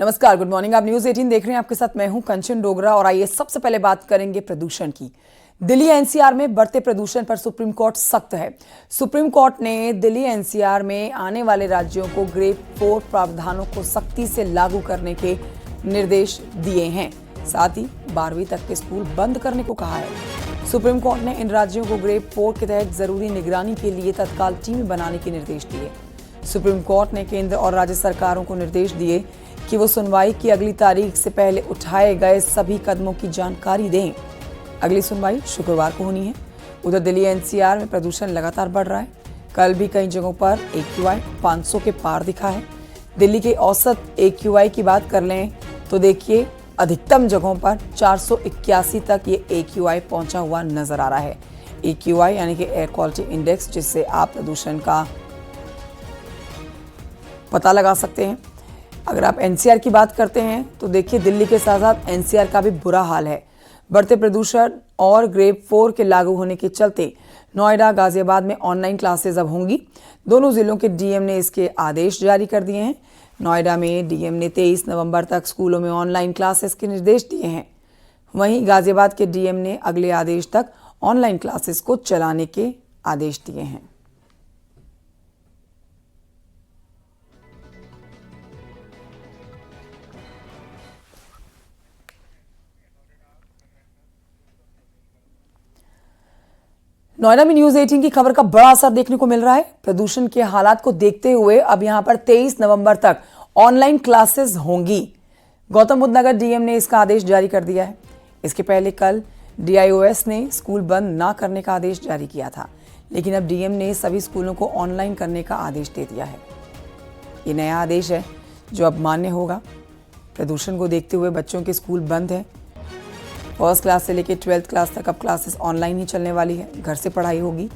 नमस्कार, good morning. आप news 18 देख रहे हैं। आपके साथ मैं हूं कंचन डोगरा और आइए सबसे पहले बात करेंगे प्रदूषण की। दिल्ली एनसीआर में बढ़ते प्रदूषण पर सुप्रीम कोर्ट सख्त है। सुप्रीम कोर्ट ने दिल्ली एनसीआर में आने वाले राज्यों को ग्रेड 4 प्रावधानों को सख्ती से लागू करने के निर्देश दिए हैं। साथ ही 12वीं तक के स्कूल बंद करने को कहा है। सुप्रीम कोर्ट ने इन राज्यों को ग्रेड 4 के तहत जरूरी निगरानी के लिए तत्काल टीम बनाने के निर्देश दिए। सुप्रीम कोर्ट ने केंद्र और राज्य सरकारों को निर्देश दिए कि वो सुनवाई की अगली तारीख से पहले उठाए गए सभी कदमों की जानकारी दें। अगली सुनवाई शुक्रवार को होनी है। उधर दिल्ली एनसीआर में प्रदूषण लगातार बढ़ रहा है। कल भी कई जगहों पर AQI 500 के पार दिखा है। दिल्ली के औसत AQI की बात कर लें तो देखिए, अधिकतम जगहों पर 481 तक ये AQI पहुंचा हुआ नजर आ रहा है। AQI यानी कि एयर क्वालिटी इंडेक्स, जिससे आप प्रदूषण का पता लगा सकते हैं। अगर आप एनसीआर की बात करते हैं तो देखिए, दिल्ली के साथ साथ एनसीआर का भी बुरा हाल है। बढ़ते प्रदूषण और ग्रेड 4 के लागू होने के चलते नोएडा, गाजियाबाद में ऑनलाइन क्लासेस अब होंगी। दोनों जिलों के डीएम ने इसके आदेश जारी कर दिए हैं। नोएडा में डीएम ने 23 नवंबर तक स्कूलों में ऑनलाइन क्लासेस के निर्देश दिए हैं। वहीं गाजियाबाद के डीएम ने अगले आदेश तक ऑनलाइन क्लासेस को चलाने के आदेश दिए हैं। नोएडा में न्यूज 18 की खबर का बड़ा असर देखने को मिल रहा है। प्रदूषण के हालात को देखते हुए अब यहां पर 23 नवंबर तक ऑनलाइन क्लासेस होंगी। गौतम बुद्ध नगर डीएम ने इसका आदेश जारी कर दिया है। इसके पहले कल DIOS ने स्कूल बंद ना करने का आदेश जारी किया था, लेकिन अब डीएम ने सभी स्कूलों को ऑनलाइन करने का आदेश दे दिया है। ये नया आदेश है जो अब मान्य होगा। प्रदूषण को देखते हुए बच्चों के स्कूल बंद है। फर्स्ट क्लास से लेकर 12th क्लास तक अब क्लासेस ऑनलाइन ही चलने वाली है। घर से पढ़ाई होगी।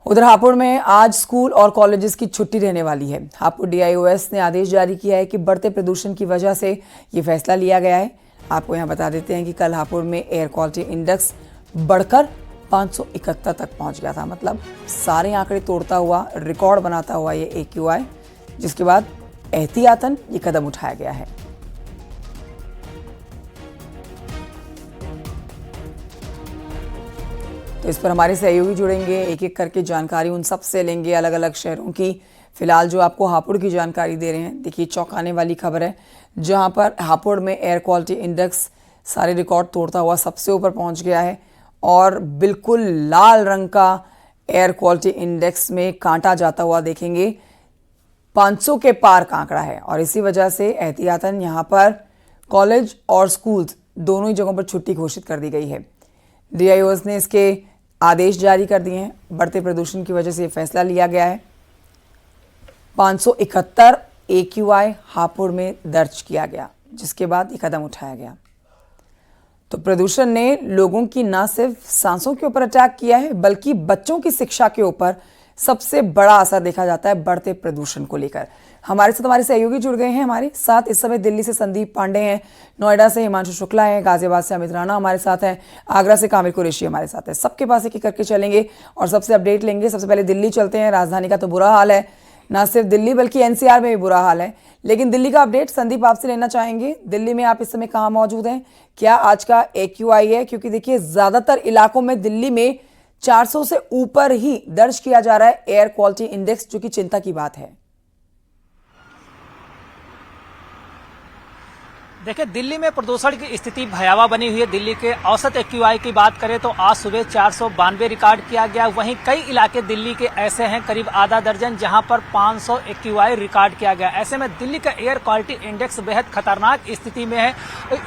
उधर हापुड़ में आज स्कूल और कॉलेजेस की छुट्टी रहने वाली है। हापुड़ DIOS ने आदेश जारी किया है कि बढ़ते प्रदूषण की वजह से ये फैसला लिया गया है। आपको यहां बता देते हैं कि कल हापुड़ में एयर क्वालिटी इंडेक्स बढ़कर 571 तक पहुंच गया था। मतलब सारे आंकड़े तोड़ता हुआ, रिकॉर्ड बनाता हुआ ये AQI, जिसके बाद एहतियातन ये कदम उठाया गया है। तो इस पर हमारे सहयोगी जुड़ेंगे, एक एक करके जानकारी उन सब से लेंगे, अलग अलग शहरों की। फिलहाल जो आपको हापुड़ की जानकारी दे रहे हैं, देखिए चौंकाने वाली खबर है, जहां पर हापुड़ में एयर क्वालिटी इंडेक्स सारे रिकॉर्ड तोड़ता हुआ सबसे ऊपर पहुंच गया है और बिल्कुल लाल रंग का एयर क्वालिटी इंडेक्स में कांटा जाता हुआ देखेंगे। 500 के पार का आंकड़ा है और इसी वजह से एहतियातन यहां पर कॉलेज और स्कूल दोनों ही जगहों पर छुट्टी घोषित कर दी गई है। DIOS ने इसके आदेश जारी कर दिए हैं। बढ़ते प्रदूषण की वजह से फैसला लिया गया है। 571 AQI हापुड़ में दर्ज किया गया, जिसके बाद ये कदम उठाया गया। तो प्रदूषण ने लोगों की न सिर्फ सांसों के ऊपर अटैक किया है, बल्कि बच्चों की शिक्षा के ऊपर सबसे बड़ा असर देखा जाता है बढ़ते प्रदूषण को लेकर। हमारे साथ हमारे सहयोगी जुड़ गए हैं। हमारे साथ इस समय दिल्ली से संदीप पांडे हैं, नोएडा से हिमांशु शुक्ला है, गाजियाबाद से अमित राणा हमारे साथ हैं, आगरा से कामिल कुरैशी हमारे साथ है। सबके पास एक एक करके चलेंगे और सबसे अपडेट लेंगे। सबसे पहले दिल्ली चलते हैं। राजधानी का तो बुरा हाल है, ना सिर्फ दिल्ली बल्कि NCR में भी बुरा हाल है। लेकिन दिल्ली का अपडेट संदीप आपसे लेना चाहेंगे। दिल्ली में आप इस समय कहाँ मौजूद हैं? क्या आज का AQI है? क्योंकि देखिए, ज्यादातर इलाकों में दिल्ली में 400 से ऊपर ही दर्ज किया जा रहा है एयर क्वालिटी इंडेक्स, जो कि चिंता की बात है। देखिए, दिल्ली में प्रदूषण की स्थिति भयावह बनी हुई है। दिल्ली के औसत AQI की बात करें तो आज सुबह 492 रिकॉर्ड किया गया। वहीं कई इलाके दिल्ली के ऐसे हैं, करीब आधा दर्जन, जहां पर 500 AQI रिकॉर्ड किया गया। ऐसे में दिल्ली का एयर क्वालिटी इंडेक्स बेहद खतरनाक स्थिति में है।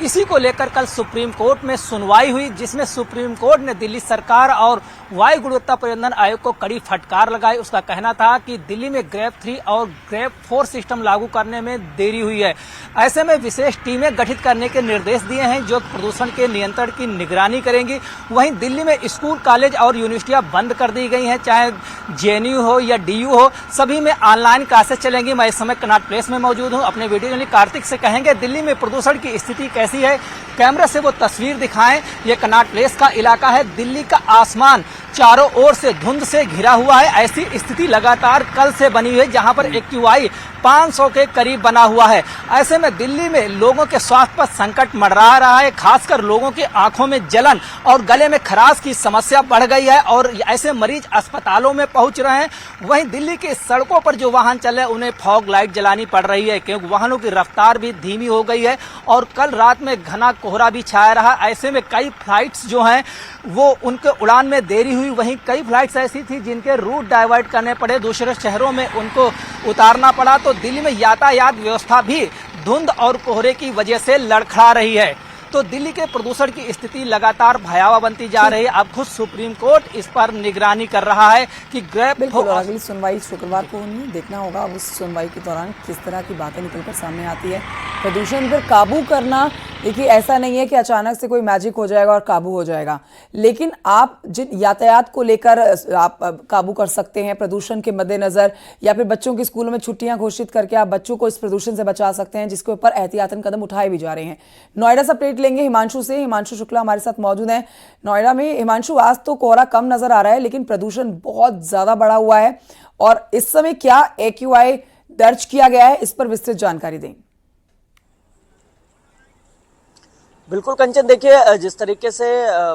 इसी को लेकर कल सुप्रीम कोर्ट में सुनवाई हुई, जिसमें सुप्रीम कोर्ट ने दिल्ली सरकार और वायु गुणवत्ता प्रबंधन आयोग को कड़ी फटकार लगाई। उसका कहना था कि दिल्ली में ग्रेड 3 और ग्रेड 4 सिस्टम लागू करने में देरी हुई है। ऐसे में विशेष टीमें गठित करने के निर्देश दिए हैं, जो प्रदूषण के नियंत्रण की निगरानी करेंगी। वहीं दिल्ली में स्कूल, कॉलेज और यूनिवर्सिटियां बंद कर दी गई हैं, चाहे JNU हो या DU हो, सभी में ऑनलाइन क्लासेस चलेंगी। मैं इस समय कनॉट प्लेस में मौजूद हूं। अपने वीडियो जर्नलिस्ट कार्तिक से कहेंगे, दिल्ली में प्रदूषण की स्थिति कैसी है, कैमरे से वो तस्वीर दिखाएं। ये कनॉट प्लेस का इलाका है। दिल्ली का आसमान चारों ओर से धुंध से घिरा हुआ है। ऐसी स्थिति लगातार कल से बनी हुई है, जहां पर AQI 500 के करीब बना हुआ है। ऐसे में दिल्ली में लोगों के स्वास्थ्य पर संकट मंडरा रहा है। खासकर लोगों की आंखों में जलन और गले में खराश की समस्या बढ़ गई है और ऐसे मरीज अस्पतालों में पहुंच रहे हैं। वहीं दिल्ली की सड़कों पर जो वाहन चल रहे हैं उन्हें फॉग लाइट जलानी पड़ रही है, क्योंकि वाहनों की रफ्तार भी धीमी हो गई है और कल रात में घना कोहरा भी छाया रहा। ऐसे में कई फ्लाइट्स जो हैं वो उनके उड़ान में देरी हुई। वहीं कई फ्लाइट्स ऐसी थी जिनके रूट डाइवर्ट करने पड़े, दूसरे शहरों में उनको उतारना पड़ा। तो दिल्ली में यातायात व्यवस्था भी धुंध और कोहरे की वजह से लड़खड़ा रही है। तो दिल्ली के प्रदूषण की स्थिति लगातार भयावह बनती जा रही है। अब खुद सुप्रीम कोर्ट इस पर निगरानी कर रहा है कि बिल्कुल, अगली सुनवाई शुक्रवार को होनी है। देखना होगा उस सुनवाई के दौरान किस तरह की बातें निकलकर सामने आती है। प्रदूषण पर काबू करना, देखिए ऐसा नहीं है कि अचानक से कोई मैजिक हो जाएगा और काबू हो जाएगा, लेकिन आप जिन यातायात को लेकर आप काबू कर सकते हैं प्रदूषण के मद्देनजर, या फिर बच्चों की स्कूलों में छुट्टियां घोषित करके आप बच्चों को इस प्रदूषण से बचा सकते हैं, जिसके ऊपर एहतियातन कदम उठाए भी जा रहे हैं। नोएडा से अपडेट लेंगे हिमांशु से। हिमांशु शुक्ला हमारे साथ मौजूद हैं नोएडा में। हिमांशु, आज तो कोहरा कम नजर आ रहा है लेकिन प्रदूषण बहुत ज्यादा बढ़ा हुआ है, और इस समय क्या AQI दर्ज किया गया है, इस पर विस्तृत जानकारी दें। बिल्कुल कंचन, देखिए जिस तरीके से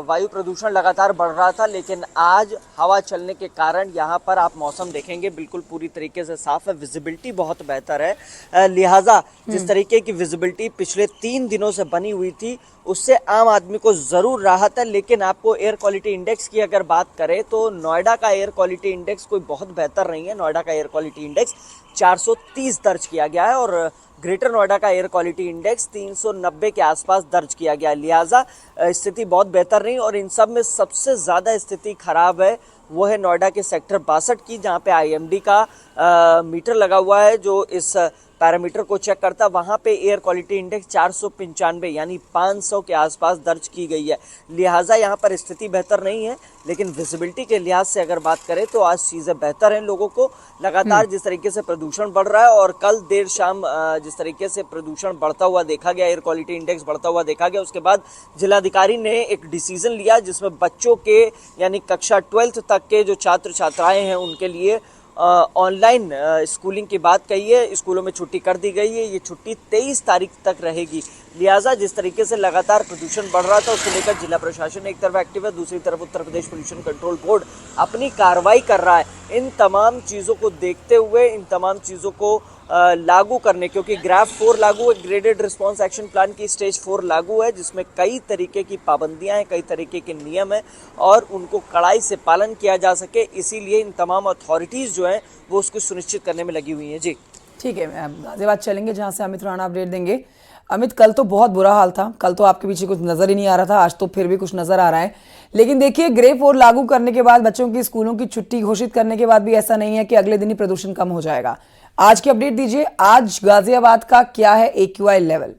वायु प्रदूषण लगातार बढ़ रहा था, लेकिन आज हवा चलने के कारण यहाँ पर आप मौसम देखेंगे बिल्कुल पूरी तरीके से साफ है, विजिबिलिटी बहुत बेहतर है। लिहाजा जिस तरीके की विजिबिलिटी पिछले 3 दिनों से बनी हुई थी उससे आम आदमी को ज़रूर राहत है। लेकिन आपको एयर क्वालिटी इंडेक्स की अगर बात करें तो नोएडा का एयर क्वालिटी इंडेक्स कोई बहुत बेहतर नहीं है। नोएडा का एयर क्वालिटी इंडेक्स 430 दर्ज किया गया है और ग्रेटर नोएडा का एयर क्वालिटी इंडेक्स 390 के आसपास दर्ज किया गया। लिहाजा स्थिति बहुत बेहतर नहीं, और इन सब में सबसे ज़्यादा स्थिति खराब है वो है नोएडा के सेक्टर 62 की, जहाँ पे IMD का मीटर लगा हुआ है जो इस पैरामीटर को चेक करता है। वहाँ पे एयर क्वालिटी इंडेक्स 495 यानी 500 के आसपास दर्ज की गई है। लिहाजा यहाँ पर स्थिति बेहतर नहीं है, लेकिन विजिबिलिटी के लिहाज से अगर बात करें तो आज चीज़ें बेहतर हैं। लोगों को लगातार जिस तरीके से प्रदूषण बढ़ रहा है और कल देर शाम जिस तरीके से प्रदूषण बढ़ता हुआ देखा गया, एयर क्वालिटी इंडेक्स बढ़ता हुआ देखा गया, उसके बाद जिलाधिकारी ने एक डिसीजन लिया जिसमें बच्चों के यानी कक्षा 12th तक के जो छात्र छात्राएँ हैं उनके लिए ऑनलाइन स्कूलिंग की बात कही है। स्कूलों में छुट्टी कर दी गई है, ये छुट्टी 23 तारीख तक रहेगी। लिहाजा जिस तरीके से लगातार प्रदूषण बढ़ रहा था उसको लेकर जिला प्रशासन एक तरफ एक्टिव है, दूसरी तरफ Uttar Pradesh pollution control board अपनी कार्रवाई कर रहा है। इन तमाम चीज़ों को देखते हुए, इन तमाम चीज़ों को लागू करने, क्योंकि ग्राफ 4 लागू है, ग्रेडेड रिस्पॉन्स एक्शन प्लान की स्टेज 4 लागू है, जिसमें कई तरीके की पाबंदियां हैं, कई तरीके के नियम हैं और उनको कड़ाई से पालन किया जा सके, इसीलिए इन तमाम अथॉरिटीज़ जो हैं वो उसको सुनिश्चित करने में लगी हुई हैं। जी ठीक है, गाजियाबाद चलेंगे जहाँ से अमित राणा अपडेट देंगे। अमित, कल तो बहुत बुरा हाल था, कल तो आपके पीछे कुछ नजर ही नहीं आ रहा था, आज तो फिर भी कुछ नजर आ रहा है। लेकिन देखिए, ग्रे 4 लागू करने के बाद, बच्चों की स्कूलों की छुट्टी घोषित करने के बाद भी ऐसा नहीं है कि अगले दिन ही प्रदूषण कम हो जाएगा। आज की अपडेट दीजिए, आज गाजियाबाद का क्या है AQI लेवल?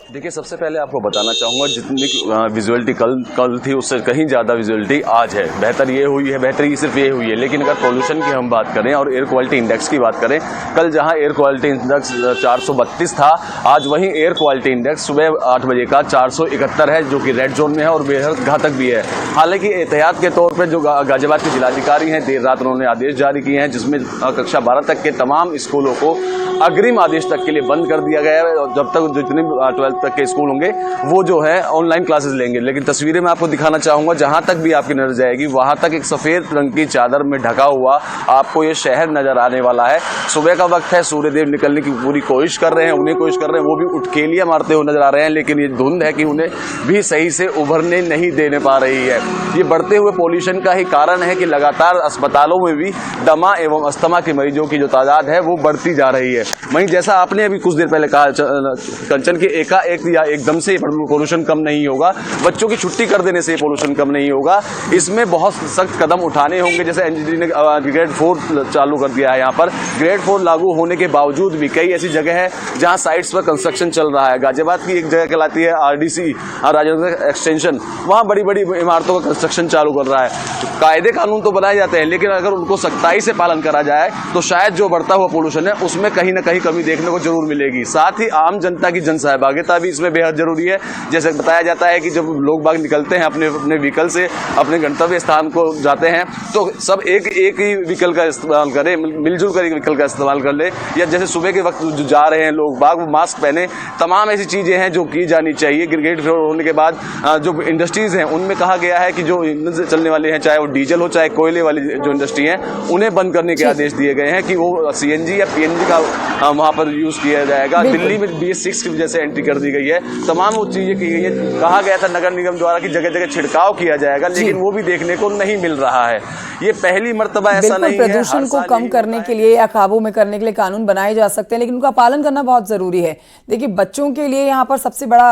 देखिए, सबसे पहले आपको बताना चाहूँगा जितनी विजुअलिटी कल थी उससे कहीं ज़्यादा विजुअलिटी आज है। बेहतर ये हुई है, बेहतरी सिर्फ ये हुई है। लेकिन अगर पोल्यूशन की हम बात करें और एयर क्वालिटी इंडेक्स की बात करें, कल जहां एयर क्वालिटी इंडेक्स 432 था, आज वहीं एयर क्वालिटी इंडेक्स सुबह 8 बजे का 471 है, जो कि रेड जोन में है और बेहद घातक भी है। हालांकि एहतियात के तौर पर जो गाजियाबाद के जिलाधिकारी हैं, देर रात उन्होंने आदेश जारी किए हैं जिसमें कक्षा 12 तक के तमाम स्कूलों को अग्रिम आदेश तक के लिए बंद कर दिया गया है। जब तक जितने 12 तक के स्कूल होंगे वो जो है ऑनलाइन क्लासेस लेंगे। लेकिन तस्वीरें मैं आपको दिखाना चाहूंगा, जहां तक भी आपकी नजर जाएगी वहां तक एक सफेद रंग की चादर में ढका हुआ आपको ये शहर नजर आने वाला है। सुबह का वक्त है, सूर्यदेव निकलने की पूरी कोशिश कर रहे हैं, उन्हें कोशिश कर रहे हैं, वो भी उठकेलियां मारते हुए नजर आ रहे हैं, लेकिन ये धुंध है कि उन्हें भी सही से उभरने नहीं देने पा रही है। ये बढ़ते हुए पोल्यूशन का ही कारण है कि लगातार अस्पतालों में भी दमा एवं अस्थमा के मरीजों की जो तादाद है वो बढ़ती जा रही है। वहीं जैसा आपने अभी कुछ देर पहले कहा कंचन, की एकाएक एकाएक या एकदम से पोल्यूशन कम नहीं होगा, बच्चों की छुट्टी कर देने से पोल्यूशन कम नहीं होगा। इसमें बहुत सख्त कदम उठाने होंगे। जैसे एनजीटी ने ग्रेड 4 चालू कर दिया है। यहाँ पर ग्रेड 4 लागू होने के बावजूद भी कई ऐसी जगह है जहाँ साइट्स पर कंस्ट्रक्शन चल रहा है। गाजियाबाद की एक जगह कहलाती है आरडीसी, राजेंद्र एक्सटेंशन, वहाँ बड़ी बड़ी इमारतों का कंस्ट्रक्शन चालू कर रहा है। कायदे कानून तो बनाए जाते हैं, लेकिन अगर उनको सख्ताई से पालन करा जाए तो शायद जो बढ़ता हुआ पोल्यूशन है उसमें कहीं ना कहीं कमी देखने को जरूर मिलेगी। साथ ही आम जनता की जन सहभागिता भी इसमें बेहद जरूरी है। जैसे बताया जाता है कि जब लोग बाग निकलते हैं अपने अपने व्हीकल से अपने गंतव्य स्थान को जाते हैं तो सब एक ही व्हीकल का इस्तेमाल करें, मिलजुल कर एक व्हीकल का इस्तेमाल कर ले, या जैसे सुबह के वक्त जो जा रहे हैं लोग बाग वो मास्क पहने। तमाम ऐसी चीजें हैं जो की जानी चाहिए। ग्रेड 4 होने के बाद जो इंडस्ट्रीज हैं उनमें कहा गया है कि जो ईंधन से चलने वाले हैं, चाहे वो डीजल हो चाहे कोयले वाली जो इंडस्ट्री है, उन्हें बंद करने के आदेश दिए गए हैं कि वो सीएनजी या पीएनजी का वहां पर यूज किया जाएगा। दिल्ली में BS6 की वजह से एंट्री कर दी गई है। तमाम वो चीजें की गई है। कहा गया था नगर निगम द्वारा कि जगह जगह छिड़काव किया जाएगा, लेकिन वो भी देखने को नहीं मिल रहा है। ये पहली मर्तबा ऐसा नहीं है। प्रदूषण को कम करने के लिए या काबू में करने के लिए कानून बनाए जा सकते हैं, लेकिन उनका पालन करना बहुत जरूरी है। देखिए, बच्चों के लिए यहाँ पर सबसे बड़ा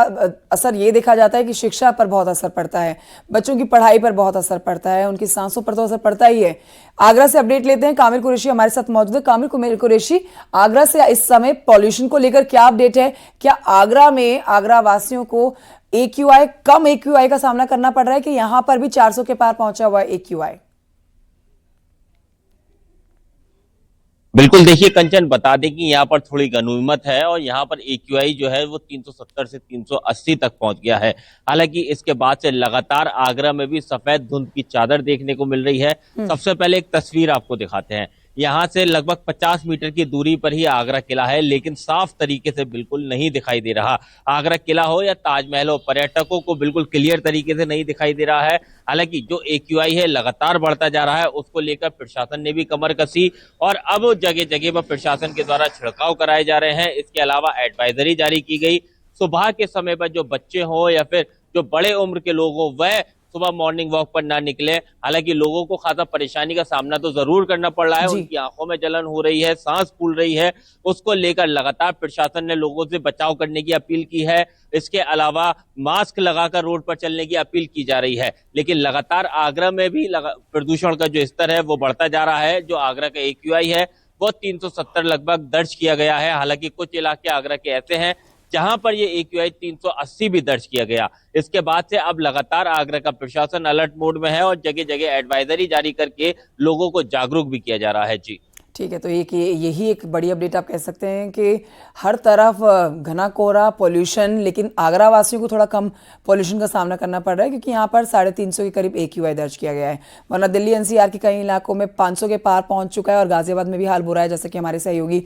असर ये देखा जाता है कि शिक्षा पर बहुत असर पड़ता है, बच्चों की पढ़ाई पर बहुत असर पड़ता है, उनकी सांसों पर तो असर पड़ता ही है। आगरा से अपडेट लेते हैं, कामिल कुरैशी हमारे साथ मौजूद है। कामिल कुरैशी, आगरा से इस समय पॉल्यूशन को लेकर क्या अपडेट है? क्या आगरा में आगरा वासियों को कम AQI का सामना करना पड़ रहा है कि यहां पर भी 400 के पार पहुंचा हुआ है AQI? बिल्कुल, देखिए कंचन, बता दें कि यहाँ पर थोड़ी गनीमत है और यहाँ पर AQI जो है वो 370 से 380 तक पहुंच गया है। हालांकि इसके बाद से लगातार आगरा में भी सफेद धुंध की चादर देखने को मिल रही है। सबसे पहले एक तस्वीर आपको दिखाते हैं। यहाँ से लगभग 50 मीटर की दूरी पर ही आगरा किला है, लेकिन साफ तरीके से बिल्कुल नहीं दिखाई दे रहा। आगरा किला हो या ताजमहल हो, पर्यटकों को बिल्कुल क्लियर तरीके से नहीं दिखाई दे रहा है। हालांकि जो AQI है लगातार बढ़ता जा रहा है, उसको लेकर प्रशासन ने भी कमर कसी और अब जगह जगह पर प्रशासन के द्वारा छिड़काव कराए जा रहे हैं। इसके अलावा एडवाइजरी जारी की गई। सुबह के समय पर जो बच्चे हो या फिर जो बड़े उम्र के लोग हो, वह सुबह मॉर्निंग वॉक पर ना निकले। हालांकि लोगों को खासा परेशानी का सामना तो जरूर करना पड़ रहा है। उनकी आंखों में जलन हो रही है, सांस फूल रही है, उसको लेकर लगातार प्रशासन ने लोगों से बचाव करने की अपील की है। इसके अलावा मास्क लगाकर रोड पर चलने की अपील की जा रही है। लेकिन लगातार आगरा में भी प्रदूषण का जो स्तर है वो बढ़ता जा रहा है। जो आगरा का AQI है वो 370 लगभग दर्ज किया गया है। हालांकि कुछ इलाके आगरा के ऐसे हैं जहां पर ये AQI 380 भी दर्ज किया गया। इसके बाद से अब लगातार आगरा का प्रशासन अलर्ट मोड में है और जगह जगह एडवाइजरी जारी करके लोगों को जागरूक भी किया जा रहा है। जी ठीक है, तो यही एक बड़ी अपडेट आप कह सकते हैं कि हर तरफ घना कोहरा, पॉल्यूशन, लेकिन आगरा वासियों को थोड़ा कम पॉल्यूशन का सामना करना पड़ रहा है क्योंकि यहाँ पर 350 के करीब AQI दर्ज किया गया है। वरना दिल्ली NCR के कई इलाकों में 500 के पार पहुंच चुका है और गाजियाबाद में भी हाल बुरा है, जैसे कि हमारे सहयोगी